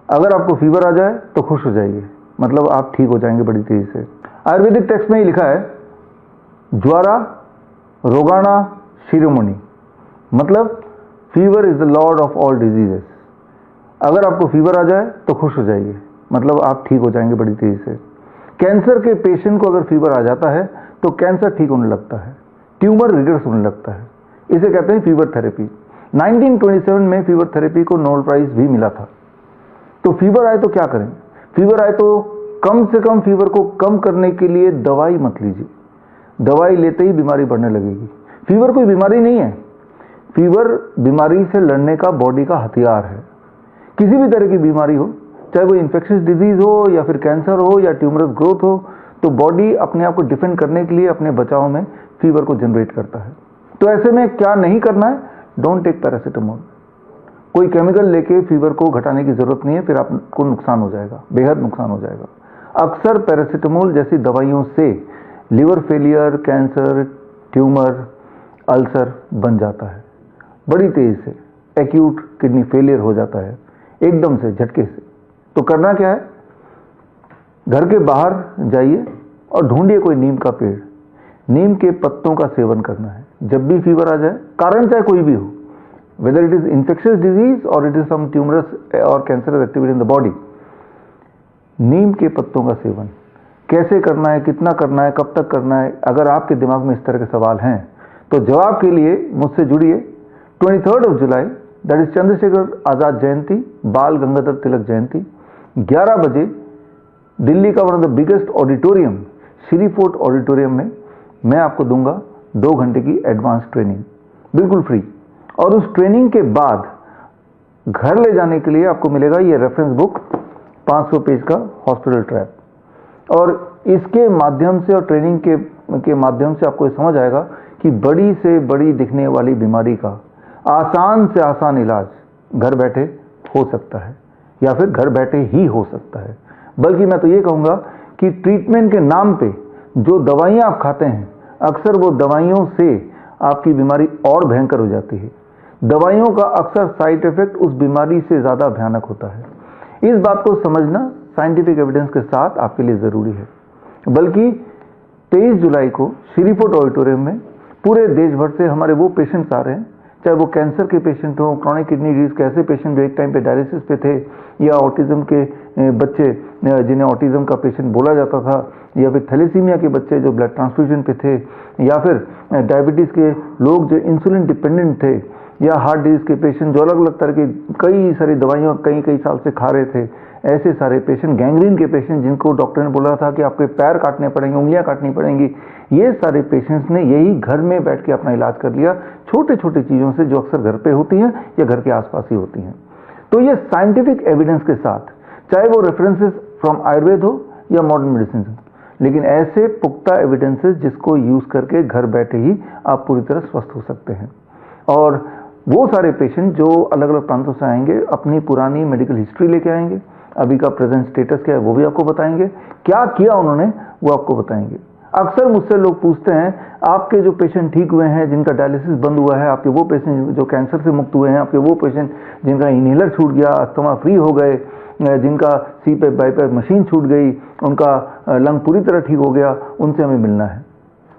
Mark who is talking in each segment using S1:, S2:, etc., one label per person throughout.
S1: अगर आपको फीवर आ जाए तो खुश हो जाइए, मतलब आप ठीक हो जाएंगे बड़ी तेजी से। आयुर्वेदिक टेक्स्ट में ही लिखा है ज्वारा रोगाणा शिरोमणि, मतलब fever is the Lord of all diseases. अगर आपको फीवर आ जाए तो खुश हो जाइए, मतलब आप ठीक हो जाएंगे बड़ी तेजी से। कैंसर के पेशेंट को अगर फीवर आ जाता है तो कैंसर ठीक होने लगता है, ट्यूमर रिग्रेस होने लगता है। इसे कहते हैं फीवर थेरेपी। 1927 में फीवर थेरेपी को नोबेल प्राइज भी मिला था। तो फीवर आए तो क्या करें? फीवर आए तो कम से कम फीवर को कम करने के लिए दवाई मत लीजिए। दवाई लेते ही बीमारी बढ़ने लगेगी। फीवर कोई बीमारी नहीं है, फीवर बीमारी से लड़ने का बॉडी का हथियार है। किसी भी तरह की बीमारी हो, चाहे वो इन्फेक्शियस डिजीज हो या फिर कैंसर हो या ट्यूमरस ग्रोथ हो, तो बॉडी अपने आप को डिफेंड करने के लिए अपने बचाव में फीवर को जनरेट करता है। तो ऐसे में क्या नहीं करना है? Don't take paracetamol. कोई केमिकल लेके फीवर को घटाने की जरूरत नहीं है, फिर आपको नुकसान हो जाएगा, बेहद नुकसान हो जाएगा। अक्सर पैरासीटामोल जैसी दवाइयों से liver failure, cancer, tumour, ulcer बन जाता है बड़ी तेजी से। एक्यूट किडनी फेलियर हो जाता है एकदम से, झटके से। तो करना क्या है? घर के बाहर जाइए और ढूंढिए कोई नीम का पेड़, नीम के पत्तों का सेवन करना है जब भी फीवर आ जाए, कारण चाहे कोई भी हो, whether it is infectious disease or it is some tumorous or cancerous activity in the body। नीम के पत्तों का सेवन कैसे करना है, कितना करना है, कब तक करना है? अगर आपके दिमाग में इस तरह के सवाल हैं तो जवाब के लिए मुझसे जुड़िए। 23 जुलाई, दैट इज चंद्रशेखर आजाद जयंती, बाल गंगाधर तिलक जयंती, 11 बजे दिल्ली का one of the biggest auditorium, Shri Fort auditorium में मैं आपको दूंगा 2 घंटे की एडवांस ट्रेनिंग, बिल्कुल फ्री। और उस ट्रेनिंग के बाद घर ले जाने के लिए आपको मिलेगा ये रेफरेंस बुक, 500 पेज का हॉस्पिटल ट्रैप। और इसके माध्यम से और ट्रेनिंग के माध्यम से आपको समझ आएगा कि बड़ी से बड़ी दिखने वाली बीमारी का आसान से आसान इलाज घर बैठे हो सकता है, या फिर घर बैठे ही हो सकता है। बल्कि मैं तो ये कहूँगा कि ट्रीटमेंट के नाम पे जो दवाइयाँ आप खाते हैं, अक्सर वो दवाइयों से आपकी बीमारी और भयंकर हो जाती है। दवाइयों का अक्सर साइड इफेक्ट उस बीमारी से ज़्यादा भयानक होता है। इस बात को समझना साइंटिफिक एविडेंस के साथ आपके लिए ज़रूरी है। बल्कि 23 जुलाई को श्री फोर्ट ऑडिटोरियम में पूरे देश भर से हमारे वो पेशेंट्स आ रहे हैं, चाहे वो कैंसर के पेशेंट हों, क्रॉनिक किडनी डिजीज के ऐसे पेशेंट जो एक टाइम पे डायलिसिस पे थे, या ऑटिज्म के बच्चे जिन्हें ऑटिज्म का पेशेंट बोला जाता था, या फिर थैलेसीमिया के बच्चे जो ब्लड ट्रांसफ्यूजन पे थे, या फिर डायबिटीज़ के लोग जो इंसुलिन डिपेंडेंट थे, या हार्ट डिजीज के पेशेंट जो अलग अलग तरह की कई सारी दवाइयाँ कई साल से खा रहे थे, ऐसे सारे पेशेंट, गैंग्रीन के पेशेंट जिनको डॉक्टर ने बोला था कि आपके पैर काटने पड़ेंगे, उंगलियां काटनी पड़ेंगी, ये सारे पेशेंट्स ने यही घर में बैठ के अपना इलाज कर लिया, छोटे छोटे चीज़ों से जो अक्सर घर पे होती हैं या घर के आसपास ही होती हैं। तो ये साइंटिफिक एविडेंस के साथ, चाहे वो रेफरेंसेस फ्रॉम आयुर्वेद हो या मॉडर्न मेडिसिन हो, लेकिन ऐसे पुख्ता एविडेंसेस जिसको यूज़ करके घर बैठे ही आप पूरी तरह स्वस्थ हो सकते हैं। और वो सारे पेशेंट जो अलग अलग प्रांतों से आएंगे, अपनी पुरानी मेडिकल हिस्ट्री लेके आएंगे, अभी का प्रेजेंट स्टेटस क्या है वो भी आपको बताएंगे, क्या किया उन्होंने वो आपको बताएंगे। अक्सर मुझसे लोग पूछते हैं, आपके जो पेशेंट ठीक हुए हैं, जिनका डायलिसिस बंद हुआ है, आपके वो पेशेंट जो कैंसर से मुक्त हुए हैं, आपके वो पेशेंट जिनका इनहेलर छूट गया, अस्थमा फ्री हो गए, जिनका सीपैप बाईपैप मशीन छूट गई, उनका लंग पूरी तरह ठीक हो गया, उनसे हमें मिलना है।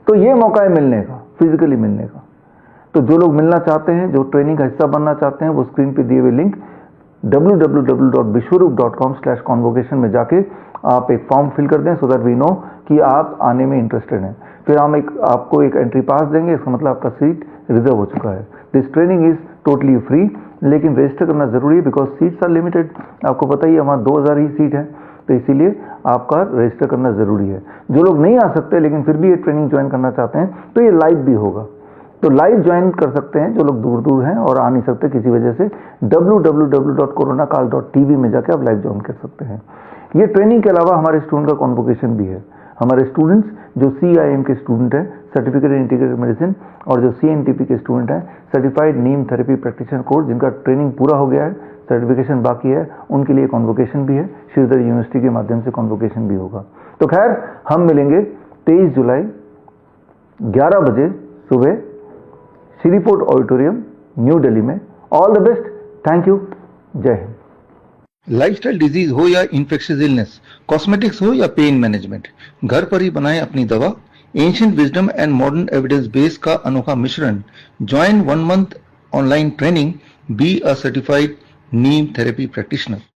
S1: तो ये मौका है मिलने का, फिजिकली मिलने का। तो जो लोग मिलना चाहते हैं, जो ट्रेनिंग का हिस्सा बनना चाहते हैं, वो स्क्रीन पे दिए हुए लिंक www.bishwarup.com/convocation में जाके आप एक फॉर्म फिल कर दें, सो दैट वी नो कि आप आने में इंटरेस्टेड हैं। फिर हम आपको एक एंट्री पास देंगे, इसका मतलब आपका सीट रिजर्व हो चुका है। This training is totally free, लेकिन रजिस्टर करना जरूरी है, बिकॉज सीट्स आर लिमिटेड। आपको पता ही है, हमारा 2000 ही सीट है, तो इसीलिए आपका रजिस्टर करना जरूरी है। जो लोग नहीं आ सकते लेकिन फिर भी ये ट्रेनिंग ज्वाइन करना चाहते हैं, तो ये लाइव भी होगा, तो लाइव ज्वाइन कर सकते हैं जो लोग दूर दूर हैं और आ नहीं सकते किसी वजह से। www.coronacall.tv में जाकर आप लाइव ज्वाइन कर सकते हैं। ये ट्रेनिंग के अलावा हमारे स्टूडेंट का कॉन्वोकेशन भी है। हमारे स्टूडेंट्स जो CIM के स्टूडेंट हैं, सर्टिफिकेट इन इंटीग्रेटेड मेडिसिन, और जो CNTP के स्टूडेंट हैं, सर्टिफाइड नीम थेरेपी प्रैक्टिशनर कोर्स, जिनका ट्रेनिंग पूरा हो गया है, सर्टिफिकेशन बाकी है, उनके लिए कॉन्वोकेशन भी है। श्रीधर यूनिवर्सिटी के माध्यम से कॉन्वोकेशन भी होगा। तो खैर, हम मिलेंगे 23 जुलाई 11 बजे सुबह Shri Fort Auditorium, New Delhi में। All the best, thank you, जय हिंद। लाइफस्टाइल डिजीज हो या इन्फेक्शियस इलनेस, कॉस्मेटिक्स हो या पेन मैनेजमेंट, घर पर ही बनाएं अपनी दवा। Ancient wisdom and modern evidence base का अनोखा मिश्रण। Join 1 month online training, be a certified Neem therapy practitioner.